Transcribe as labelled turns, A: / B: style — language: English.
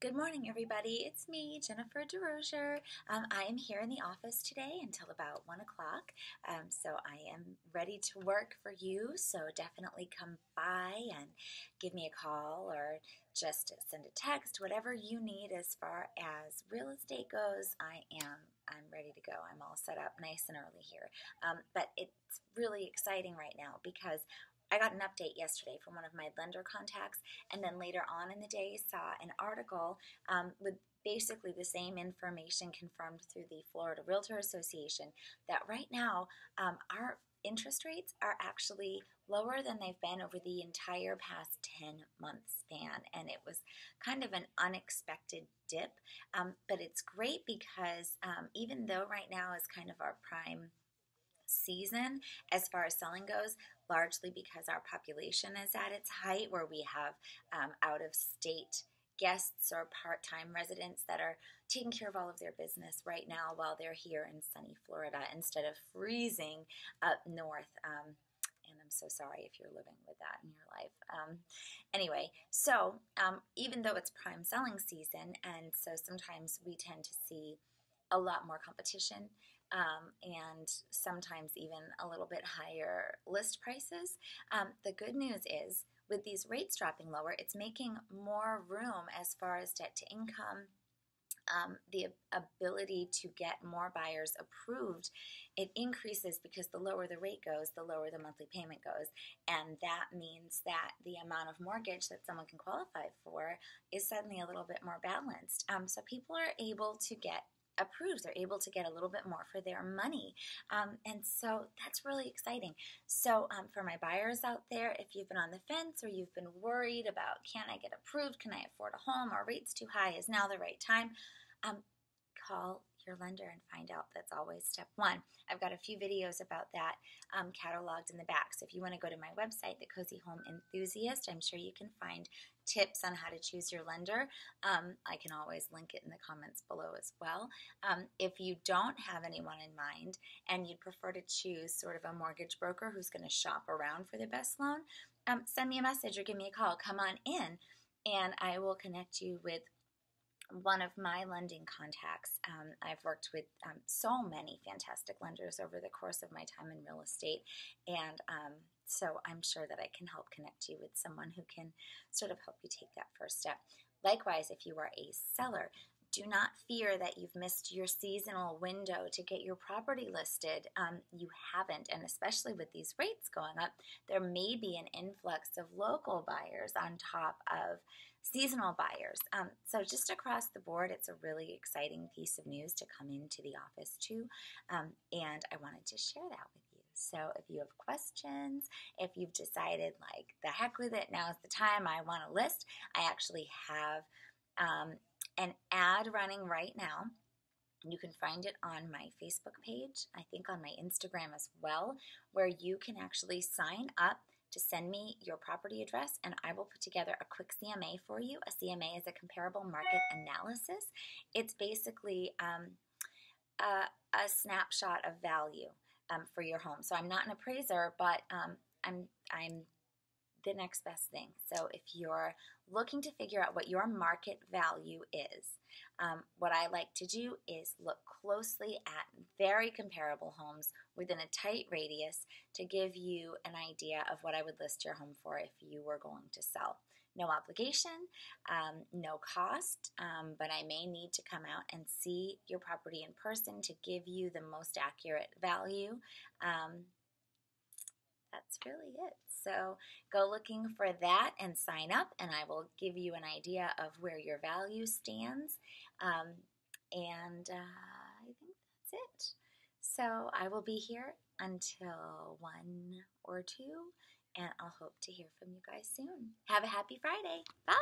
A: Good morning, everybody. It's me, Jennifer DeRozier. I am here in the office today until about 1 o'clock, so I am ready to work for you. So definitely come by and give me a call or just send a text, whatever you need as far as real estate goes. I'm ready to go. I'm all set up nice and early here. But it's really exciting right now because I got an update yesterday from one of my lender contacts, and then later on in the day saw an article with basically the same information confirmed through the Florida Realtor Association that right now our interest rates are actually lower than they've been over the entire past 10-month span, and it was kind of an unexpected dip, but it's great because even though right now is kind of our prime season as far as selling goes, largely because our population is at its height, where we have out of state guests or part-time residents that are taking care of all of their business right now while they're here in sunny Florida instead of freezing up north. And I'm so sorry if you're living with that in your life. Anyway, so even though it's prime selling season, and so sometimes we tend to see a lot more competition, and sometimes even a little bit higher list prices. The good news is with these rates dropping lower, it's making more room as far as debt to income. The ability to get more buyers approved, it increases because the lower the rate goes, the lower the monthly payment goes. And that means that the amount of mortgage that someone can qualify for is suddenly a little bit more balanced. So people are able to get approved. They're able to get a little bit more for their money. And so that's really exciting. So for my buyers out there, if you've been on the fence or you've been worried about, can I get approved? Can I afford a home? Are rates too high? Is now the right time? Call your lender and find out. That's always step one. I've got a few videos about that cataloged in the back. So if you want to go to my website, The Cozy Home Enthusiast, I'm sure you can find tips on how to choose your lender. I can always link it in the comments below as well. If you don't have anyone in mind and you'd prefer to choose sort of a mortgage broker who's going to shop around for the best loan, send me a message or give me a call. Come on in and I will connect you with one of my lending contacts. I've worked with so many fantastic lenders over the course of my time in real estate, and so I'm sure that I can help connect you with someone who can sort of help you take that first step. Likewise, if you are a seller, do not fear that you've missed your seasonal window to get your property listed. You haven't, and especially with these rates going up, there may be an influx of local buyers on top of seasonal buyers. So just across the board, it's a really exciting piece of news to come into the office to, and I wanted to share that with you. So if you have questions, if you've decided like the heck with it, now's the time, I want to list, I actually have an ad running right now. You can find it on my Facebook page, I think on my Instagram as well, where you can actually sign up to send me your property address, and I will put together a quick CMA for you. A CMA is a comparable market analysis. It's basically a snapshot of value for your home. So I'm not an appraiser, but I'm the next best thing. So if you're looking to figure out what your market value is, what I like to do is look closely at very comparable homes within a tight radius to give you an idea of what I would list your home for if you were going to sell. No obligation, no cost, but I may need to come out and see your property in person to give you the most accurate value. That's really it. So go looking for that and sign up, and I will give you an idea of where your value stands. And I think that's it. So I will be here until 1 or 2, and I'll hope to hear from you guys soon. Have a happy Friday. Bye.